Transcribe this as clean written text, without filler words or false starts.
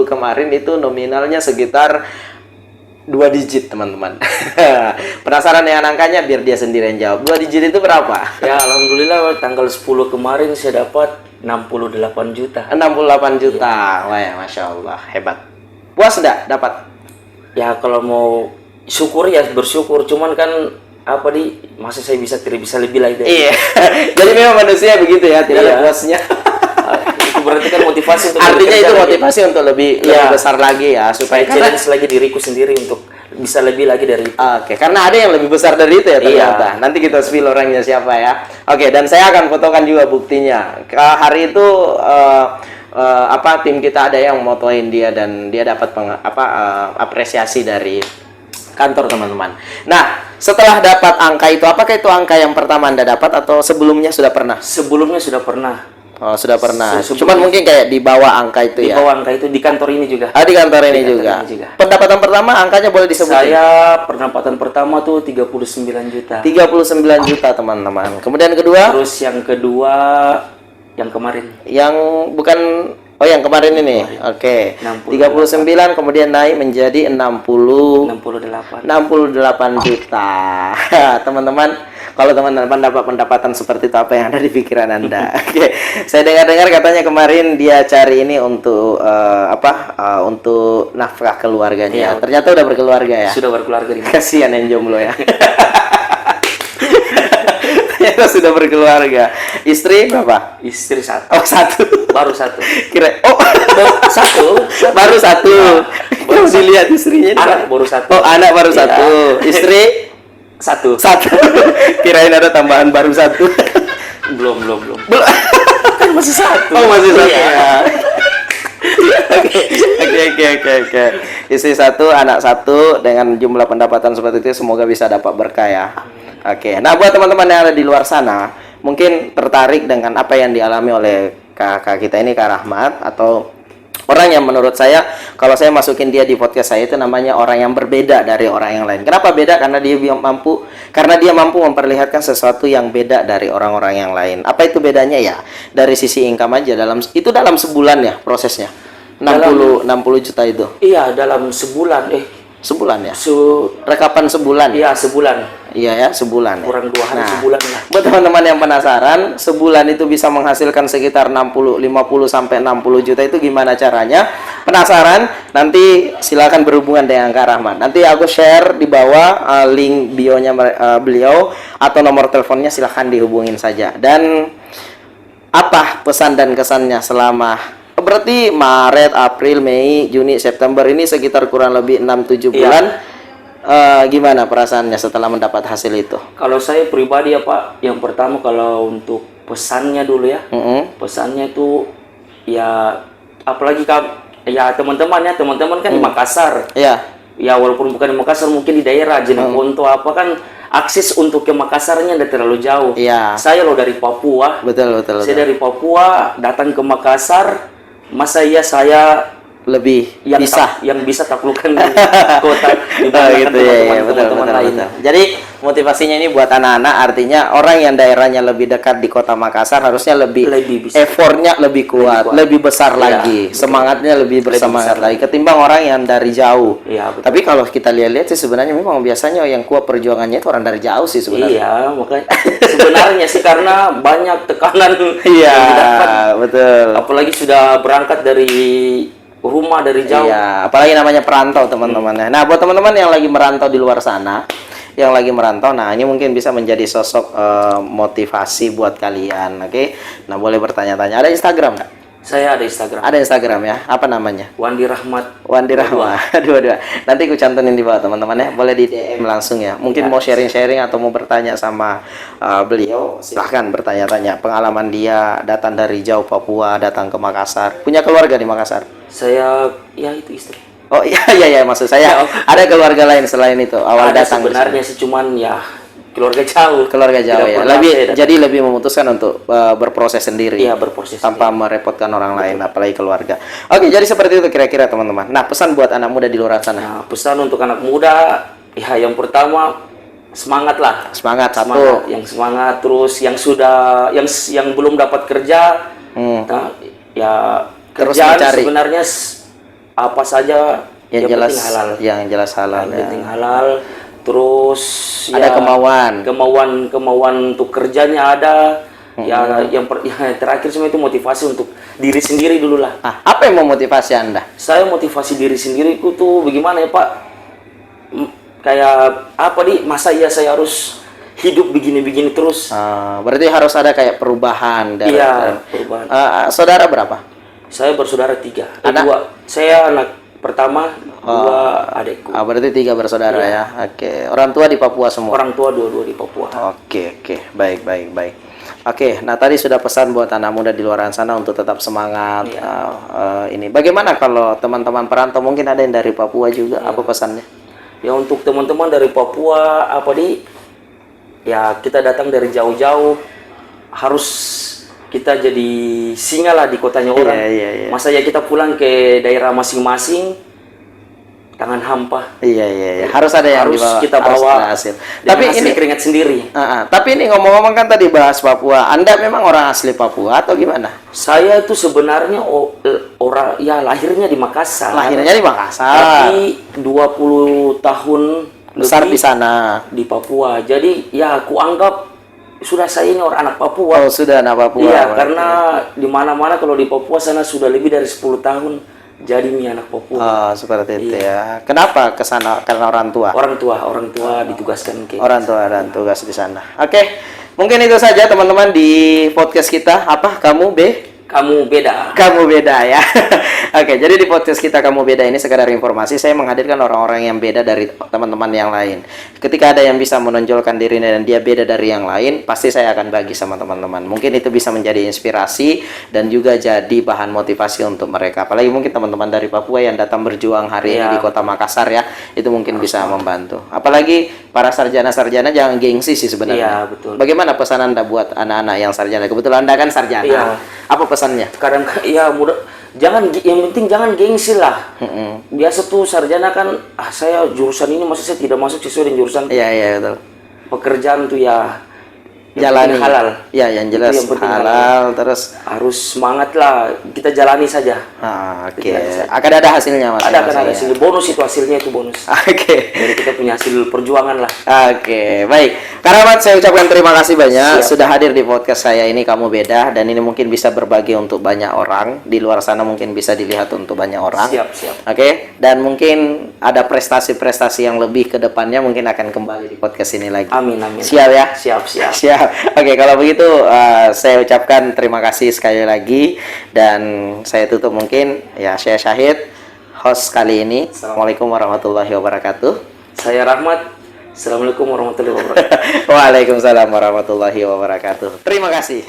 kemarin itu nominalnya sekitar 2 digit, teman-teman. Penasaran dengan angkanya? Biar dia sendiri yang jawab. 2 digit itu berapa? Ya, alhamdulillah tanggal 10 kemarin saya dapat 68 juta. 68 juta. Wah, ya, Masya Allah, hebat. Puas enggak dapat? Ya, kalau mau syukur ya bersyukur, cuman kan masa saya tidak bisa lebih lagi dari Iya. Jadi memang manusia begitu ya, tidak ada Iya. puasnya. itu berarti kan motivasi untuk Artinya itu bekerja motivasi untuk lebih besar lagi ya, supaya supaya challenge lagi diriku sendiri untuk bisa lebih lagi dari itu. Oke, karena ada yang lebih besar dari itu ya ternyata. Iya. Nanti kita spill orangnya siapa ya. Oke, dan saya akan fotokan juga buktinya. Hari itu tim kita ada yang motoin dia dan dia dapat apresiasi dari kantor, teman-teman. Nah, setelah dapat angka itu, apakah itu angka yang pertama Anda dapat atau sebelumnya sudah pernah? Sebelumnya sudah pernah. Oh, sudah pernah. Sebelumnya. Cuman mungkin kayak di bawah angka itu Di ya. bawah angka itu di kantor ini juga. Di kantor ini Di kantor juga. ini juga. Pendapatan pertama angkanya boleh disebutin? Saya pendapatan pertama tuh 39 juta. 39 juta, teman-teman. Kemudian kedua? Terus yang kedua yang kemarin. Yang bukan yang kemarin ini. Oke. 39 kemudian naik menjadi 68 juta. Teman-teman, kalau teman-teman dapat pendapatan seperti itu, apa yang ada di pikiran Anda? Oke. Saya dengar-dengar katanya kemarin dia cari ini untuk untuk nafkah keluarganya. Iya. Ternyata udah berkeluarga ya. Sudah berkeluarga ini. Kasihan yang jomblo ya. Ternyata sudah berkeluarga. Istri berapa? Istri satu. Oh, satu. Baru satu. Satu. Baru satu. Baru Baru dilihat istrinya. Anak baru satu. Oh, anak baru Iya. satu. Istri Satu. satu. Kirain ada tambahan baru satu. Belum. Kan masih satu. Oh, masih satu Iya. ya. Oke. Istri satu, anak satu, dengan jumlah pendapatan seperti itu semoga bisa dapat berkah ya. Oke. Nah, buat teman-teman yang ada di luar sana, mungkin tertarik dengan apa yang dialami oleh kakak kita ini, Kak Rahmat, atau orang yang menurut saya, kalau saya masukin dia di podcast saya, itu namanya orang yang berbeda dari orang yang lain. Kenapa beda? Karena dia mampu memperlihatkan sesuatu yang beda dari orang-orang yang lain. Apa itu bedanya ya? Dari sisi income aja, dalam sebulan ya prosesnya. 60 juta itu. Iya, dalam sebulan. Sebulan ya? Rekapan sebulan. Iya, sebulan. Iya ya, sebulan. Kurang 2 hari Nah, sebulan lah. buat teman-teman yang penasaran, sebulan itu bisa menghasilkan sekitar 50 sampai 60 juta, itu gimana caranya? Penasaran? Nanti silakan berhubungan dengan Kak Rahmat. Nanti aku share di bawah link bio-nya beliau atau nomor teleponnya, silakan dihubungin saja. Dan apa pesan dan kesannya selama berarti Maret, April, Mei, Juni, September ini sekitar kurang lebih 6-7 bulan. Gimana perasaannya setelah mendapat hasil itu? Kalau saya pribadi ya Pak, yang pertama kalau untuk pesannya dulu ya. Pesannya itu ya, apalagi teman-teman kan di Makassar. Iya. Ya, walaupun bukan di Makassar, mungkin di daerah Jeneponto kan akses untuk ke Makassarnya tidak terlalu jauh. Iya. Saya dari Papua. Betul. Saya dari Papua datang ke Makassar, masa iya saya lebih yang bisa taklukkan kota dibandingkan teman-teman lainnya. Jadi motivasinya ini buat anak-anak, artinya orang yang daerahnya lebih dekat di kota Makassar harusnya lebih bisa. effortnya lebih kuat, lebih besar lagi, betul. Semangatnya lebih bersemangat lagi ketimbang orang yang dari jauh. Iya, betul. Tapi kalau kita lihat sih sebenarnya memang biasanya yang kuat perjuangannya itu orang dari jauh sih sebenarnya. Iya, makanya sebenarnya sih karena banyak tekanan Iya, yang didapat. betul. Apalagi sudah berangkat dari rumah dari jauh. Iya, apalagi namanya perantau, teman-teman. Nah, buat teman-teman yang lagi merantau di luar sana, nah ini mungkin bisa menjadi sosok motivasi buat kalian. Oke. Nah, boleh bertanya-tanya. Ada Instagram nggak? Saya ada Instagram. Ada Instagram ya. Apa namanya? Wandi Rahmat. Wandi Rahmat. Dua. Nanti aku cantumin di bawah, teman-teman ya. Boleh di DM langsung ya. Mungkin mau sharing-sharing atau mau bertanya sama beliau, silahkan bertanya-tanya. Pengalaman dia datang dari jauh Papua, datang ke Makassar. Punya keluarga di Makassar? Saya itu istri. Oh iya, maksud saya ada keluarga lain selain itu. Awal ada datang sebenarnya sih, cuman ya keluarga jauh. Keluarga jauh ya. Jadi lebih memutuskan untuk berproses sendiri. Iya, berproses tanpa merepotkan orang lain, apalagi keluarga. Oke, jadi seperti itu kira-kira, teman-teman. Nah, pesan buat anak muda di luar sana. Nah, pesan untuk anak muda, ya yang pertama semangat lah. Semangat. Yang semangat, terus yang belum dapat kerja, nah, ya terus kerjaan mencari. sebenarnya apa saja Yang yang jelas penting halal. Yang jelas halal Yang ya. penting halal. Terus Ada kemauan untuk kerjanya ada. Ya yang terakhir semua itu motivasi untuk diri sendiri dulu lah. Ah, apa yang memotivasi Anda? Saya motivasi diri sendiriku tuh bagaimana ya Pak? Kayak apa masa iya saya harus hidup begini-begini terus? Berarti harus ada kayak perubahan dari Iya, perubahan. saudara berapa? Saya bersaudara 3. Anak? 2. Saya anak pertama, 2 adikku. Berarti 3 bersaudara ya. Oke. Orang tua di Papua semua. Orang tua dua-dua di Papua. Oke. Baik. Oke, nah tadi sudah pesan buat anak muda di luar sana untuk tetap semangat. Ini bagaimana kalau teman-teman perantau mungkin ada yang dari Papua juga? Apa pesannya? Ya untuk teman-teman dari Papua ya kita datang dari jauh-jauh, harus kita jadi singa lah di kotanya orang. Iya. Masa ya kita pulang ke daerah masing-masing tangan hampa. Iya. Harus ada yang Harus dibawa, kita harus bawa ada hasil. Tapi Tapi hasil ini keringat sendiri. tapi ini ngomong-ngomong kan tadi bahas Papua. Anda memang orang asli Papua atau gimana? Saya itu sebenarnya orang ya lahirnya di Makassar. Lahirnya di Makassar. Tapi 20 tahun Besar lebih di sana. di Papua. Jadi ya aku anggap sudah saya ini orang anak Papua. Oh, sudah anak Papua. Iya, karena di mana-mana kalau di Papua sana sudah lebih dari 10 tahun jadi anak Papua. Oh, seperti itu ya. Kenapa ke sana? Karena orang tua. Orang tua ditugaskan ke Orang tua dan tugas di sana. Oke. Mungkin itu saja teman-teman di podcast kita. Apa? Kamu kamu beda. Kamu beda ya. Oke, jadi di podcast kita Kamu Beda ini sekadar informasi, saya menghadirkan orang-orang yang beda dari teman-teman yang lain. Ketika ada yang bisa menonjolkan dirinya dan dia beda dari yang lain, pasti saya akan bagi sama teman-teman. Mungkin itu bisa menjadi inspirasi dan juga jadi bahan motivasi untuk mereka. Apalagi mungkin teman-teman dari Papua yang datang berjuang hari ini di Kota Makassar ya, itu mungkin bisa membantu. Apalagi para sarjana-sarjana jangan gengsi sih sebenarnya. Iya, betul. Bagaimana pesan Anda buat anak-anak yang sarjana? Kebetulan Anda kan sarjana. Iya. Apa pesannya? Kadang ya yang penting jangan gengsi lah. Biasa tuh sarjana kan saya jurusan ini masa saya tidak masuk sesuai dengan jurusan. Iya betul. Pekerjaan tuh ya Jalani halal. Ya, yang jelas Itu yang penting halal, terus harus semangat lah, kita jalani saja. Oke. Akan ada hasilnya Mas. Ada hasil bonus, itu hasilnya itu bonus. Oke. Jadi kita punya hasil perjuangan lah. Oke, baik. Karamat, saya ucapkan terima kasih banyak sudah hadir di podcast saya ini Kamu Beda, dan ini mungkin bisa berbagi untuk banyak orang di luar sana, mungkin bisa dilihat untuk banyak orang. Siap. Oke, dan mungkin ada prestasi-prestasi yang lebih ke depannya mungkin akan kembali di podcast ini lagi. Amin. Siap ya? Siap. Oke, kalau begitu saya ucapkan terima kasih sekali lagi, dan saya tutup mungkin ya, saya Syahid, host kali ini. Assalamualaikum warahmatullahi wabarakatuh. Saya Rahmat. Assalamualaikum warahmatullahi wabarakatuh. Waalaikumsalam warahmatullahi wabarakatuh. Terima kasih.